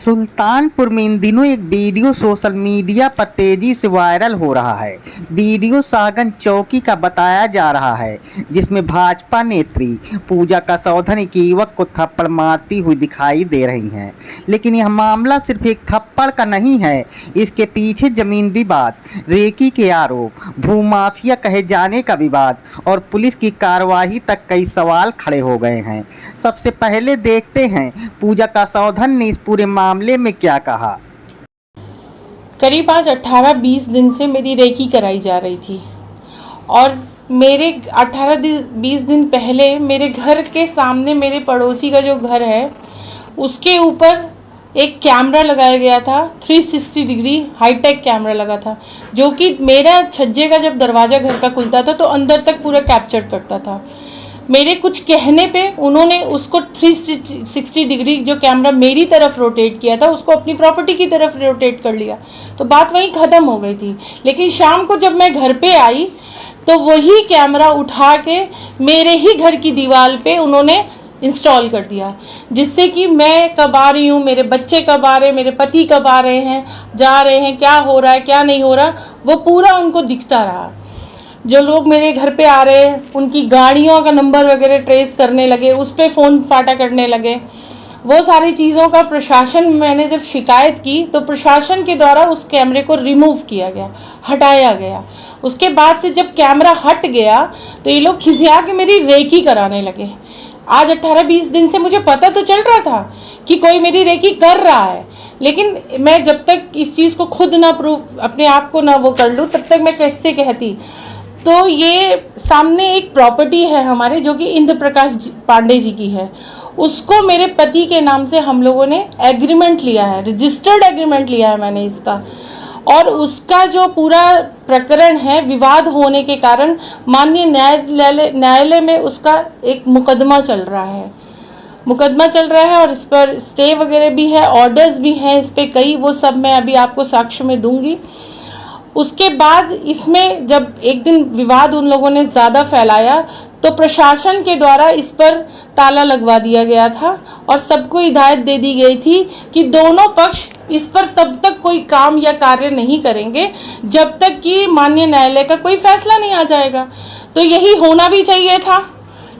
सुल्तानपुर में इन दिनों एक वीडियो सोशल मीडिया पर तेजी से वायरल हो रहा है। वीडियो शाहगंज चौकी का बताया जा रहा है, जिसमें भाजपा नेत्री पूजा कसौधन एक युवक को थप्पड़ मारती हुई दिखाई दे रही हैं। लेकिन यह मामला सिर्फ एक थप्पड़ का नहीं है, इसके पीछे जमीन विवाद, रेकी के आरोप, भूमाफिया कहे जाने का विवाद और पुलिस की कार्रवाई तक कई सवाल खड़े हो गए हैं। सबसे पहले देखते हैं पूजा कसौधन ने इस पूरे मामले में क्या कहा। करीब आज 18-20 दिन से मेरी रेकी कराई जा रही थी और मेरे 18-20 दिन पहले मेरे घर के सामने मेरे पड़ोसी का जो घर है उसके ऊपर एक कैमरा लगाया गया था। 360 डिग्री हाईटेक कैमरा लगा था, जो कि मेरा छज्जे का जब दरवाज़ा घर का खुलता था तो अंदर तक पूरा कैप्चर करता था। मेरे कुछ कहने पे उन्होंने उसको 360 डिग्री जो कैमरा मेरी तरफ रोटेट किया था उसको अपनी प्रॉपर्टी की तरफ रोटेट कर लिया, तो बात वहीं ख़त्म हो गई थी। लेकिन शाम को जब मैं घर पे आई तो वही कैमरा उठा के मेरे ही घर की दीवार पे उन्होंने इंस्टॉल कर दिया, जिससे कि मैं कब आ रही हूँ, मेरे बच्चे कब आ रहे हैं, मेरे पति कब आ रहे हैं, जा रहे हैं, क्या हो रहा है क्या नहीं हो रहा, वो पूरा उनको दिखता रहा। जो लोग मेरे घर पे आ रहे हैं उनकी गाड़ियों का नंबर वगैरह ट्रेस करने लगे, उस पर फ़ोन फाटा करने लगे। वो सारी चीज़ों का प्रशासन, मैंने जब शिकायत की तो प्रशासन के द्वारा उस कैमरे को रिमूव किया गया, हटाया गया। उसके बाद से जब कैमरा हट गया तो ये लोग खिसिया के मेरी रेकी कराने लगे। आज 18-20 दिन से मुझे पता तो चल रहा था कि कोई मेरी रेकी कर रहा है, लेकिन मैं जब तक इस चीज़ को खुद ना प्रूव, अपने आप को ना वो कर लूँ, तब तक मैं कैसे कहती। तो ये सामने एक प्रॉपर्टी है हमारे जो कि इंद्र प्रकाश पांडे जी की है, उसको मेरे पति के नाम से हम लोगों ने एग्रीमेंट लिया है, रजिस्टर्ड एग्रीमेंट लिया है मैंने इसका। और उसका जो पूरा प्रकरण है, विवाद होने के कारण माननीय न्यायालय में उसका एक मुकदमा चल रहा है और इस पर स्टे वगैरह भी है, ऑर्डर्स भी हैं इस पर कई, वो सब मैं अभी आपको साक्ष्य में दूंगी। उसके बाद इसमें जब एक दिन विवाद उन लोगों ने ज़्यादा फैलाया तो प्रशासन के द्वारा इस पर ताला लगवा दिया गया था और सबको हिदायत दे दी गई थी कि दोनों पक्ष इस पर तब तक कोई काम या कार्य नहीं करेंगे जब तक कि माननीय न्यायालय का कोई फैसला नहीं आ जाएगा। तो यही होना भी चाहिए था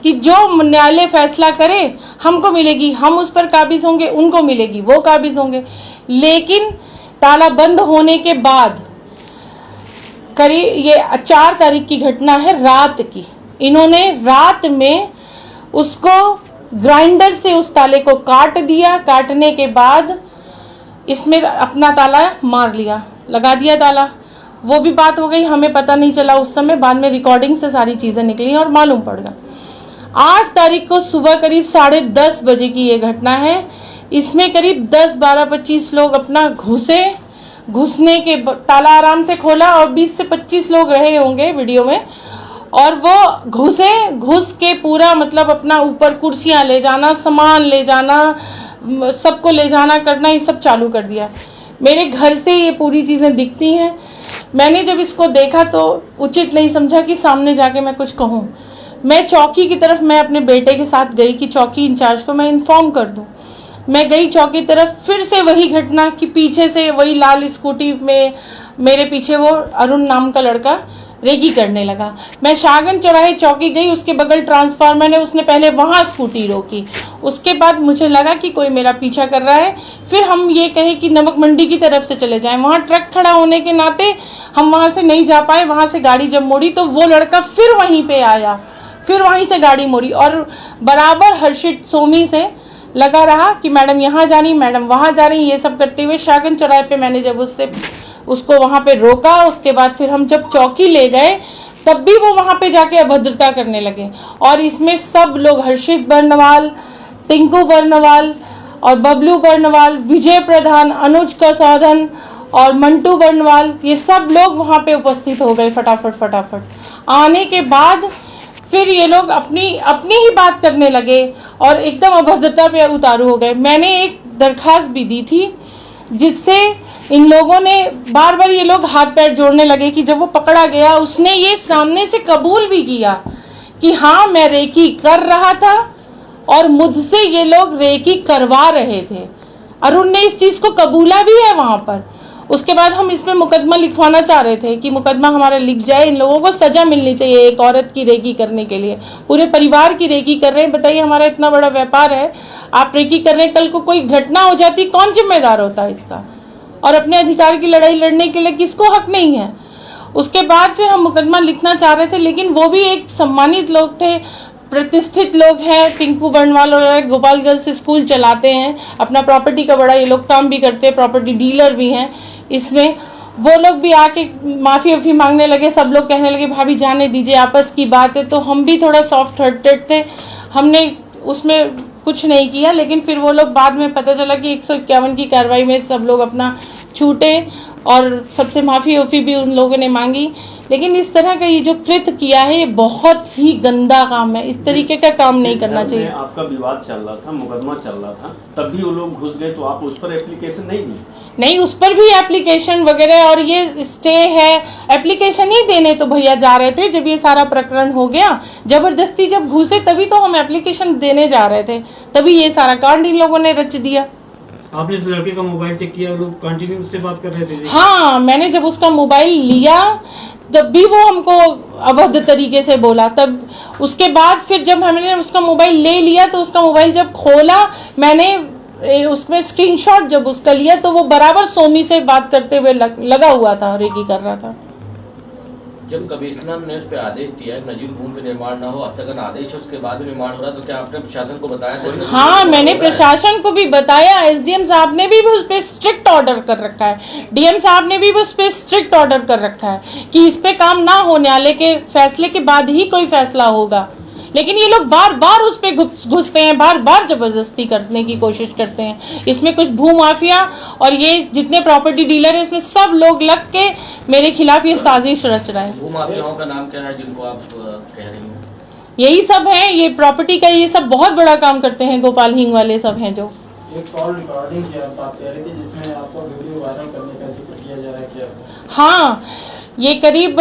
कि जो न्यायालय फैसला करे हमको मिलेगी, हम उस पर काबिज होंगे, उनको मिलेगी, वो काबिज होंगे। लेकिन ताला बंद होने के बाद करीब ये 4 तारीख की घटना है, रात की, इन्होंने रात में उसको ग्राइंडर से उस ताले को काट दिया। काटने के बाद इसमें अपना ताला मार लिया, लगा दिया ताला। वो भी बात हो गई, हमें पता नहीं चला उस समय, बाद में रिकॉर्डिंग से सारी चीज़ें निकली और मालूम पड़ गया। 8 तारीख को सुबह करीब 10:30 बजे की ये घटना है। इसमें करीब 10, 12, 25 लोग अपना घुसने के ताला आराम से खोला और 20 से 25 लोग रहे होंगे वीडियो में, और वो घुस के पूरा मतलब अपना ऊपर कुर्सियां ले जाना, सामान ले जाना, सबको ले जाना करना, ये सब चालू कर दिया। मेरे घर से ये पूरी चीज़ें दिखती हैं। मैंने जब इसको देखा तो उचित नहीं समझा कि सामने जाके मैं कुछ कहूँ। मैं चौकी की तरफ, मैं अपने बेटे के साथ गई कि चौकी इंचार्ज को मैं इन्फॉर्म कर दूँ। मैं गई चौकी तरफ, फिर से वही घटना कि पीछे से वही लाल स्कूटी में मेरे पीछे वो अरुण नाम का लड़का रेकी करने लगा। मैं शाहगंज चौराहे चौकी गई, उसके बगल ट्रांसफार्मर है, उसने पहले वहाँ स्कूटी रोकी। उसके बाद मुझे लगा कि कोई मेरा पीछा कर रहा है। फिर हम ये कहे कि नमक मंडी की तरफ से चले जाएं, वहाँ ट्रक खड़ा होने के नाते हम वहाँ से नहीं जा पाए। वहाँ से गाड़ी जब मोड़ी तो वो लड़का फिर वहीं पे आया, फिर वहीं से गाड़ी मोड़ी और बराबर हर्षित सोमी से लगा रहा कि मैडम यहाँ जा रही, मैडम वहाँ जा रही, ये सब करते हुए शाहगंज चौराहे पे मैंने जब उसको वहाँ पे रोका, उसके बाद फिर हम जब चौकी ले गए तब भी वो वहाँ पे जाके अभद्रता करने लगे। और इसमें सब लोग, हर्षित बर्नवाल, टिंकू बर्नवाल और बबलू बर्नवाल, विजय प्रधान, अनुज कसौधन और मंटू बर्नवाल, ये सब लोग वहाँ पे उपस्थित हो गए फटाफट। आने के बाद फिर ये लोग अपनी ही बात करने लगे और एकदम अभद्रता पे उतारू हो गए। मैंने एक दरखास्त भी दी थी जिससे इन लोगों ने बार ये लोग हाथ पैर जोड़ने लगे कि जब वो पकड़ा गया उसने ये सामने से कबूल भी किया कि हाँ मैं रेकी कर रहा था और मुझसे ये लोग रेकी करवा रहे थे। और उनने इस चीज़ को कबूला भी है वहाँ पर। उसके बाद हम इस पे मुकदमा लिखवाना चाह रहे थे कि मुकदमा हमारा लिख जाए, इन लोगों को सजा मिलनी चाहिए एक औरत की रेकी करने के लिए। पूरे परिवार की रेकी कर रहे हैं, बताइए हमारा इतना बड़ा व्यापार है, आप रेकी कर रहे हैं, कल को कोई घटना हो जाती कौन जिम्मेदार होता है इसका? और अपने अधिकार की लड़ाई लड़ने के लिए किसको हक नहीं है? उसके बाद फिर हम मुकदमा लिखना चाह रहे थे, लेकिन वो भी एक सम्मानित लोग थे, प्रतिष्ठित लोग हैं, टिंकू बर्नवाल और गोपाल गर्ल्स स्कूल चलाते हैं, अपना प्रॉपर्टी का बड़ा ये लोग काम भी करते हैं, प्रॉपर्टी डीलर भी हैं इसमें। वो लोग भी आके माफ़ी वाफ़ी मांगने लगे, सब लोग कहने लगे भाभी जाने दीजिए, आपस की बात है। तो हम भी थोड़ा सॉफ्ट हार्टेड थे, हमने उसमें कुछ नहीं किया। लेकिन फिर वो लोग बाद में पता चला कि 151 की कार्रवाई में सब लोग अपना छूटे और सबसे माफ़ी वाफ़ी भी उन लोगों ने मांगी। लेकिन इस तरह का ये जो कृत्य किया है ये बहुत ही गंदा काम है, इस तरीके का काम नहीं करना चाहिए। आपका विवाद चल रहा था, मुकदमा चल रहा था, तब भी वो लोग घुस गए, तो आप उस पर एप्लीकेशन नहीं दी? नहीं, उस पर भी एप्लीकेशन वगैरह, और ये स्टे है, एप्लीकेशन ही देने तो भैया जा रहे थे जब ये सारा प्रकरण हो गया। जबरदस्ती जब घुसे तभी तो हम एप्लीकेशन देने जा रहे थे, तभी ये सारा कांड इन लोगों ने रच दिया। आपने उस लड़के का मोबाइल चेक किया, लोग कंटिन्यू उससे बात कर रहे थे? हाँ, मैंने जब उसका मोबाइल लिया तब भी वो हमको अभद्र तरीके से बोला। तब उसके बाद फिर जब हमने उसका मोबाइल ले लिया तो उसका मोबाइल जब खोला, मैंने उसमें स्क्रीनशॉट जब उसका लिया तो वो बराबर सोमी से बात करते हुए लगा हुआ था, रेकी कर रहा था। जब कमिश्नर ने उस पर आदेश दिया नजीर भूमि पे निर्माण न हो, स्थगन आदेश है, उसके बाद भी निर्माण हो रहा, तो क्या आपने प्रशासन को बताया? हाँ, मैंने प्रशासन को भी बताया, एसडीएम साहब ने भी उस पर स्ट्रिक्ट ऑर्डर कर रखा है, डीएम साहब ने भी उस पर स्ट्रिक्ट ऑर्डर कर रखा है कि इस पे काम ना होने वाले के फैसले के बाद ही कोई फैसला होगा। लेकिन ये लोग बार बार उस पे घुसते हैं, बार बार जबरदस्ती करने की कोशिश करते हैं। इसमें कुछ भू माफिया और ये जितने प्रॉपर्टी डीलर हैं इसमें सब लोग लग के मेरे खिलाफ ये साजिश रच रहे हैं। भू माफियाओं का नाम क्या है जिनको आप कह रही हैं? यही सब है, ये प्रॉपर्टी का ये सब बहुत बड़ा काम करते हैं, गोपाल हिंग वाले सब हैं जो। एक कॉल रिकॉर्डिंग की आप बात कह रही थी जिसमें आपको वीडियो वायरल करने का जिक्र किया जा रहा है, क्या? हाँ, ये करीब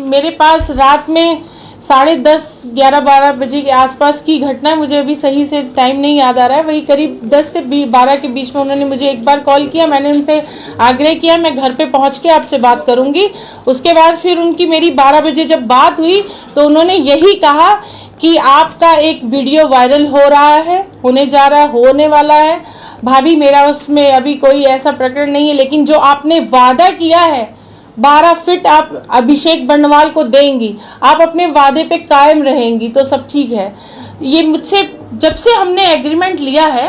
मेरे पास रात में 10:30-11-12 बजे के आसपास की घटना है, मुझे अभी सही से टाइम नहीं याद आ रहा है। वही करीब 10 से 12 के बीच में उन्होंने मुझे एक बार कॉल किया, मैंने उनसे आग्रह किया मैं घर पे पहुंच के आपसे बात करूंगी। उसके बाद फिर उनकी मेरी 12 बजे जब बात हुई तो उन्होंने यही कहा कि आपका एक वीडियो वायरल हो रहा है, होने जा रहा है, होने वाला है। भाभी मेरा उसमें अभी कोई ऐसा प्रकरण नहीं है, लेकिन जो आपने वादा किया है 12 फीट आप अभिषेक बर्नवाल को देंगी, आप अपने वादे पे कायम रहेंगी तो सब ठीक है। ये मुझसे जब से हमने एग्रीमेंट लिया है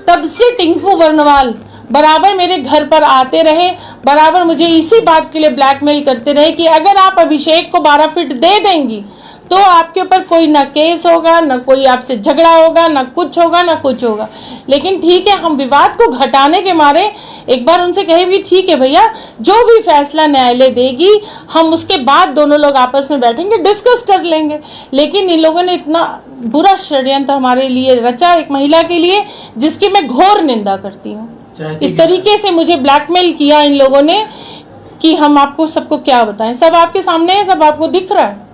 तब से टिंकू बर्नवाल बराबर मेरे घर पर आते रहे, बराबर मुझे इसी बात के लिए ब्लैकमेल करते रहे कि अगर आप अभिषेक को 12 फीट दे देंगी तो आपके ऊपर कोई ना केस होगा, ना कोई आपसे झगड़ा होगा, ना कुछ होगा, ना कुछ होगा। लेकिन ठीक है, हम विवाद को घटाने के मारे एक बार उनसे कहे भी ठीक है भैया, जो भी फैसला न्यायालय देगी हम उसके बाद दोनों लोग आपस में बैठेंगे, डिस्कस कर लेंगे। लेकिन इन लोगों ने इतना बुरा षड्यंत्र हमारे लिए रचा, एक महिला के लिए, जिसकी मैं घोर निंदा करती हूँ। इस तरीके से मुझे ब्लैकमेल किया इन लोगों ने कि हम आपको सबको क्या बताएं, सब आपके सामने है, सब आपको दिख रहा है।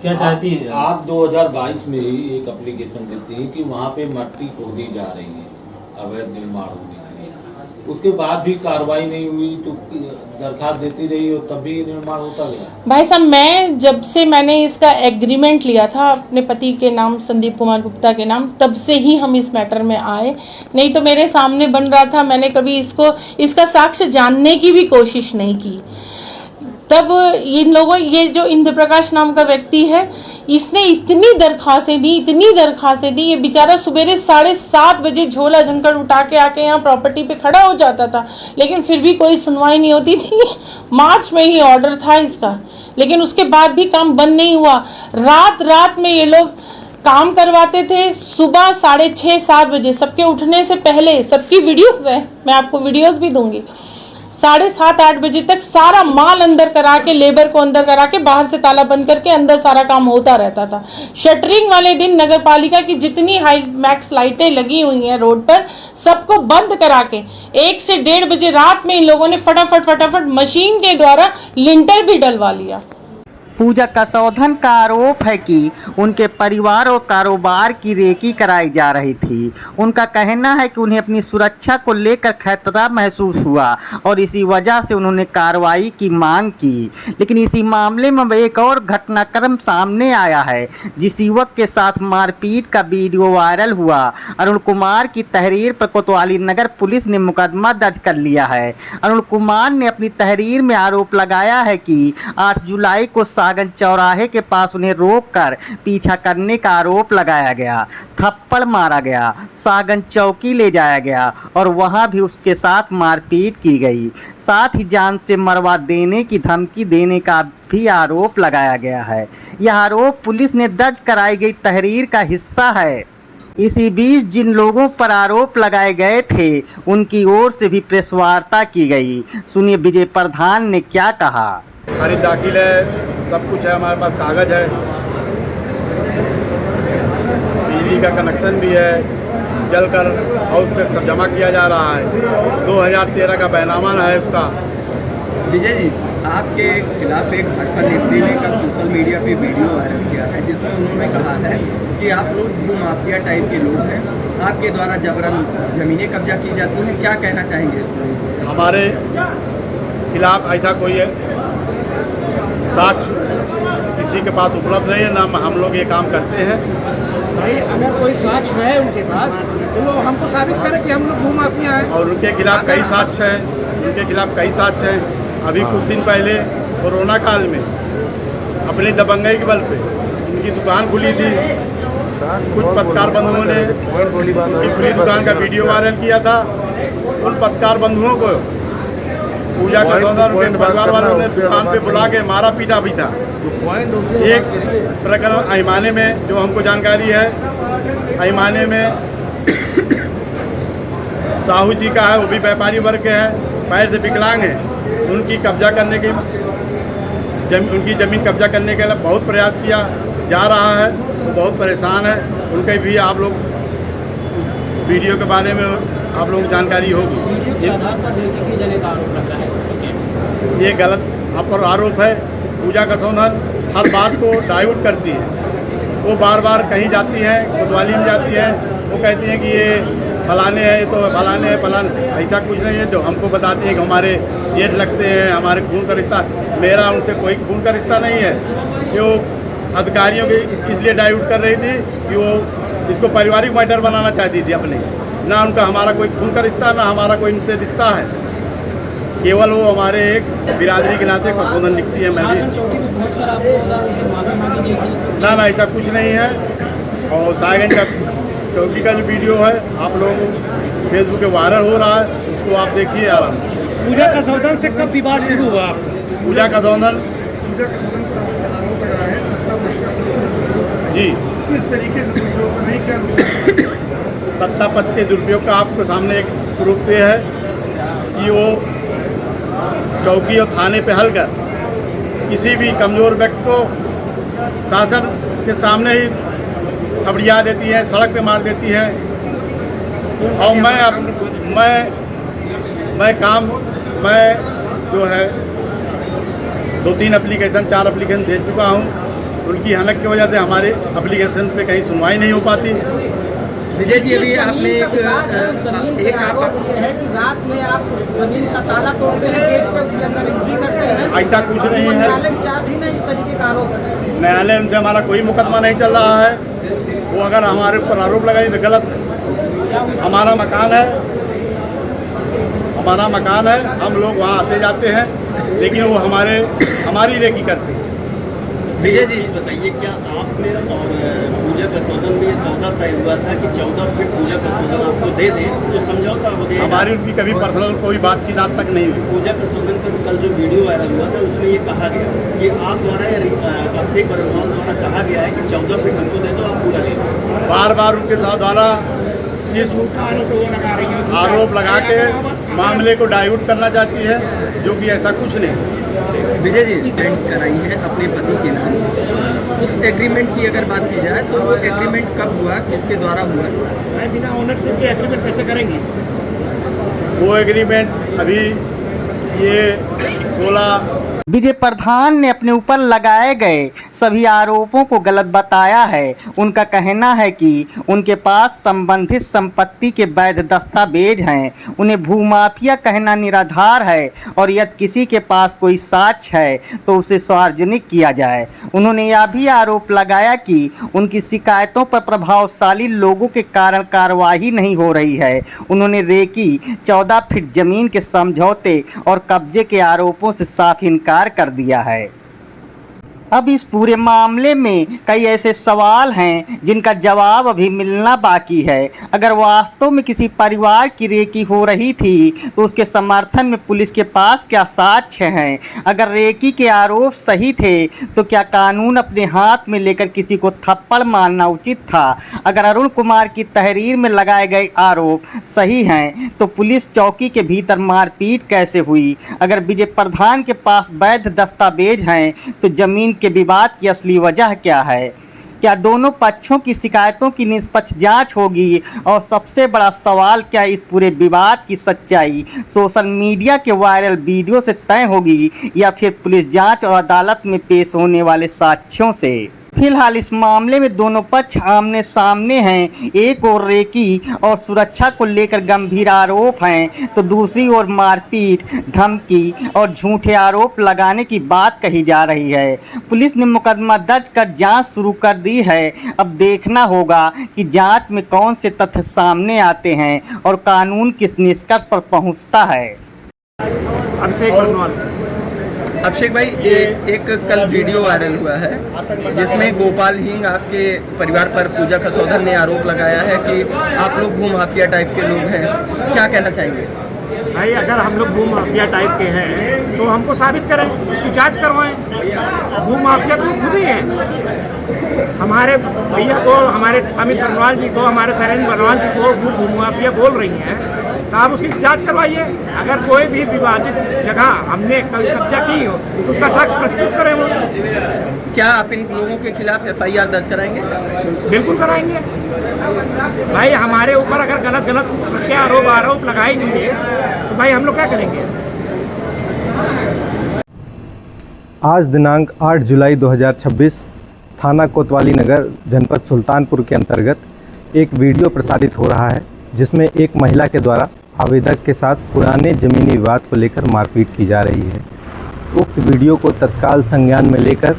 क्या चाहती है आप 2022 में ही एक एप्लीकेशन देती हैं कि वहाँ पे मट्टी खोदी जा रही है अवैध निर्माण होने के लिए, उसके बाद भी कार्रवाई नहीं हुई तो दरखास्त देती रही और तब भी निर्माण होता गया। भाई साहब, मैं जब से मैंने इसका एग्रीमेंट लिया था अपने पति के नाम संदीप कुमार गुप्ता के नाम, तब से ही हम इस मैटर में आए, नहीं तो मेरे सामने बन रहा था, मैंने कभी इसका साक्ष्य जानने की भी कोशिश नहीं की। तब इन लोगों, ये जो इंद्र प्रकाश नाम का व्यक्ति है, इसने इतनी दरखास्तें दी, ये बेचारा सुबेरे 7:30 बजे झोला झंकर उठा के आके यहाँ प्रॉपर्टी पे खड़ा हो जाता था, लेकिन फिर भी कोई सुनवाई नहीं होती थी। मार्च में ही ऑर्डर था इसका, लेकिन उसके बाद भी काम बंद नहीं हुआ। रात में ये लोग काम करवाते थे, सुबह 6:30-7 बजे सबके उठने से पहले, सबकी वीडियोस है, मैं आपको वीडियोस भी दूंगी, 7:30-8 बजे तक सारा माल अंदर करा के, लेबर को अंदर करा के, बाहर से ताला बंद करके अंदर सारा काम होता रहता था। शटरिंग वाले दिन नगर पालिका की जितनी हाई मैक्स लाइटें लगी हुई हैं रोड पर, सबको बंद करा के 1 से 1:30 बजे रात में इन लोगों ने फटाफट मशीन के द्वारा लिंटर भी डलवा लिया। पूजा कसौधन का आरोप है कि उनके परिवार और कारोबार की रेकी कराई जा रही थी। उनका कहना है कि उन्हें अपनी सुरक्षा को लेकर खतरा महसूस हुआ और इसी वजह से उन्होंने कार्रवाई की मांग की। लेकिन इसी मामले में एक और घटनाक्रम सामने आया है, जिस युवक के साथ मारपीट का वीडियो वायरल हुआ। अरुण कुमार की तहरीर पर कोतवाली नगर पुलिस ने मुकदमा दर्ज कर लिया है। अरुण कुमार ने अपनी तहरीर में आरोप लगाया है कि 8 जुलाई को सागन चौराहे के पास उन्हें रोककर पीछा करने का आरोप लगाया गया, थप्पड़ मारा गया, सागन चौकी ले जाया गया और वहां भी उसके साथ मारपीट की गई। साथ ही जान से मरवा देने की धमकी देने का भी आरोप लगाया गया है। यह आरोप पुलिस ने दर्ज कराई गई तहरीर का हिस्सा है। इसी बीच जिन लोगों पर आरोप लगाए गए थे उनकी ओर से भी प्रेस वार्ता की गई। सुनिए विजय प्रधान ने क्या कहा। खरीद दाखिल है, सब कुछ है, हमारे पास कागज़ है, बिजली का कनेक्शन भी है, जल कर हाउस पे सब जमा किया जा रहा है। 2013 का बैनामा है उसका। विजय जी, आपके खिलाफ एक भाजपा नेत्री ने कल सोशल मीडिया पे वीडियो वायरल किया है, जिसमें उन्होंने कहा है कि आप लोग भू माफिया टाइप के लोग हैं, आपके द्वारा जबरन जमीनें कब्जा की जाती हैं, क्या कहना चाहेंगे इसमें? हमारे खिलाफ ऐसा कोई साक्ष्य किसी के पास उपलब्ध नहीं है, ना हम लोग ये काम करते हैं। भाई अगर कोई साक्ष्य है उनके पास तो वो हमको साबित करें कि हम लोग भू माफिया हैं। और उनके खिलाफ कई साक्ष्य हैं, अभी कुछ दिन पहले कोरोना काल में अपनी दबंगई के बल पे उनकी दुकान खुली थी। कुछ पत्रकार बंधुओं ने खुली दुकान का वीडियो वायरल किया था। उन पत्रकार बंधुओं को पूजा कसौधन उनके परिवार वालों ने दुकान पे बुला के मारा पीटा भी था। एक प्रकरण अहिमाने में जो हमको जानकारी है, अहिमाने में साहू जी का है, वो भी व्यापारी वर्ग के हैं, पैर से विकलांग हैं। उनकी ज़मीन कब्जा करने के लिए बहुत प्रयास किया जा रहा है, बहुत परेशान है। उनके भी आप लोग वीडियो के बारे में आप लोगों को जानकारी होगी। ये गलत आप पर आरोप है। पूजा कसौधन हर बात को डाइवर्ट करती है। वो बार बार कहीं जाती हैं, कोतवाली में जाती हैं, वो कहती हैं कि ये फलाने हैं, तो फलाने हैं, फलाने। ऐसा कुछ नहीं है। जो हमको बताती है कि हमारे जेठ लगते हैं, हमारे खून का रिश्ता, मेरा उनसे कोई खून का रिश्ता नहीं है। वो अधिकारियों की इसलिए डाइवर्ट कर रही थी कि वो इसको पारिवारिक मैटर बनाना चाहती थी अपने। ना उनका हमारा कोई खून का रिश्ता, ना हमारा कोई उनसे रिश्ता है। केवल वो हमारे एक बिरादरी के नाते कसौधन लिखती है। मैं भी ना ऐसा कुछ नहीं है। और सागन का चौकी का जो वीडियो है आप लोग फेसबुक पे वायरल हो रहा है, उसको आप देखिए आराम। पूजा कसौधन से कब विवाद शुरू हुआ? पूजा कसौधन आरोप लगा है सत्ता भ्रष्टाचार जी, किस तरीके से दुरुपयोग नहीं, क्या नुकसान? सत्ता पद के दुरुपयोग का आपको सामने एक प्रूफ है कि वो चौकी और थाने पे हल कर किसी भी कमज़ोर व्यक्ति को शासन के सामने ही थपड़िया देती है, सड़क पे मार देती है। और मैं जो है 2-3 एप्लीकेशन 4 एप्लीकेशन दे चुका हूँ। उनकी हनक की वजह से हमारे एप्लीकेशन पे कहीं सुनवाई नहीं हो पाती। विजय जी, अभी आपने एक है कि रात में आप जमीन का ताला तोड़ते हैं, गेट पे उसके अंदर एंट्री करते हैं, ऐसा कुछ नहीं है। न्यायालय में चार्ज ही नहीं, इस तरीके का आरोप है। न्यायालय में हमारा कोई मुकदमा नहीं चल रहा है। वो अगर हमारे ऊपर आरोप लगाई तो गलत है। हमारा मकान है, हम लोग वहाँ आते जाते हैं, लेकिन वो हमारी रेकी करते हैं। विजय जी बताइए, क्या आपने और पूजा कसौधन में ये सौदा तय हुआ था कि 14 फीट पूजा कसौधन आपको दे दे तो समझौता हो गया? हमारी उनकी कभी पर्सनल कोई बातचीत आज तक नहीं हुई। पूजा कसौधन का कल जो वीडियो वायरल हुआ था उसमें ये कहा गया कि आप द्वारा या अभिषेक बरनवाल द्वारा कहा गया है कि 14 फीट हमको दे दो, आप पूरा ले लो। बार बार उनके द्वारा इस आरोप लगा के मामले को डाइवर्ट करना चाहती है, जो कि ऐसा कुछ नहीं। विजय जी सेंड कराई है अपने पति के नाम। उस एग्रीमेंट की अगर बात की जाए तो वो एग्रीमेंट कब हुआ, किसके द्वारा हुआ? बिना ओनरशिप के एग्रीमेंट कैसे करेंगे? वो एग्रीमेंट अभी ये 16 विजय प्रधान ने अपने ऊपर लगाए गए सभी आरोपों को गलत बताया है। उनका कहना है कि उनके पास संबंधित संपत्ति के वैध दस्तावेज हैं। उन्हें भूमाफिया कहना निराधार है और यदि किसी के पास कोई साक्ष्य है तो उसे सार्वजनिक किया जाए। उन्होंने यह भी आरोप लगाया कि उनकी शिकायतों पर प्रभावशाली लोगों के कारण कार्रवाई नहीं हो रही है। उन्होंने रेकी 14 फीट जमीन के समझौते और कब्जे के आरोपों से साफ इनकार कर दिया है। अब इस पूरे मामले में कई ऐसे सवाल हैं जिनका जवाब अभी मिलना बाकी है। अगर वास्तव में किसी परिवार की रेकी हो रही थी तो उसके समर्थन में पुलिस के पास क्या साक्ष्य हैं? अगर रेकी के आरोप सही थे तो क्या कानून अपने हाथ में लेकर किसी को थप्पड़ मारना उचित था? अगर अरुण कुमार की तहरीर में लगाए गए आरोप सही हैं तो पुलिस चौकी के भीतर मारपीट कैसे हुई? अगर विजय प्रधान के पास वैध दस्तावेज हैं तो जमीन के विवाद की असली वजह क्या है? क्या दोनों पक्षों की शिकायतों की निष्पक्ष जांच होगी? और सबसे बड़ा सवाल, क्या इस पूरे विवाद की सच्चाई सोशल मीडिया के वायरल वीडियो से तय होगी या फिर पुलिस जांच और अदालत में पेश होने वाले साक्ष्यों से? फिलहाल इस मामले में दोनों पक्ष आमने सामने हैं। एक ओर रेकी और सुरक्षा को लेकर गंभीर आरोप हैं तो दूसरी ओर मारपीट, धमकी और झूठे आरोप लगाने की बात कही जा रही है। पुलिस ने मुकदमा दर्ज कर जांच शुरू कर दी है। अब देखना होगा कि जांच में कौन से तथ्य सामने आते हैं और कानून किस निष्कर्ष पर पहुंचता है। अभिषेक भाई, एक कल वीडियो वायरल हुआ है जिसमें गोपाल हिंग आपके परिवार पर पूजा कसौधन ने आरोप लगाया है कि आप लोग भूमाफिया टाइप के लोग हैं। क्या कहना चाहेंगे? भाई, अगर हम लोग भूमाफिया टाइप के हैं तो हमको साबित करें, उसकी जांच करवाएं। भूमाफिया तो खुद ही है। हमारे भैया को, हमारे अमित बर्नवाल जी को, हमारे शैलेंद्र बर्नवाल जी को भूमाफिया बोल रही हैं तो आप उसकी जांच करवाइए। अगर कोई भी विवादित जगह हमने कब्जा की हो तो उसका साक्ष्य प्रस्तुत करें वो। क्या आप इन लोगों के खिलाफ FIR दर्ज कराएंगे? बिल्कुल कराएंगे भाई। हमारे ऊपर अगर गलत आरोप लगाएंगे तो भाई हम लोग क्या करेंगे? आज दिनांक 8 जुलाई 2026 थाना कोतवाली नगर जनपद सुल्तानपुर के अंतर्गत एक वीडियो प्रसारित हो रहा है जिसमें एक महिला के द्वारा आवेदक के साथ पुराने ज़मीनी विवाद को लेकर मारपीट की जा रही है। उक्त वीडियो को तत्काल संज्ञान में लेकर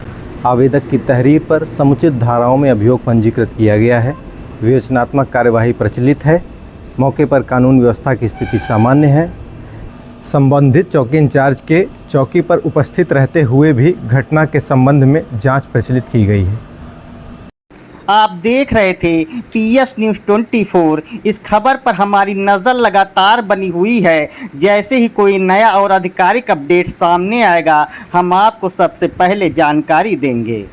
आवेदक की तहरीर पर समुचित धाराओं में अभियोग पंजीकृत किया गया है। विवेचनात्मक कार्यवाही प्रचलित है। मौके पर कानून व्यवस्था की स्थिति सामान्य है। संबंधित चौकी इंचार्ज के चौकी पर उपस्थित रहते हुए भी घटना के संबंध में जांच प्रचलित की गई है। आप देख रहे थे PS न्यूज़ 24। इस खबर पर हमारी नज़र लगातार बनी हुई है। जैसे ही कोई नया और आधिकारिक अपडेट सामने आएगा हम आपको सबसे पहले जानकारी देंगे।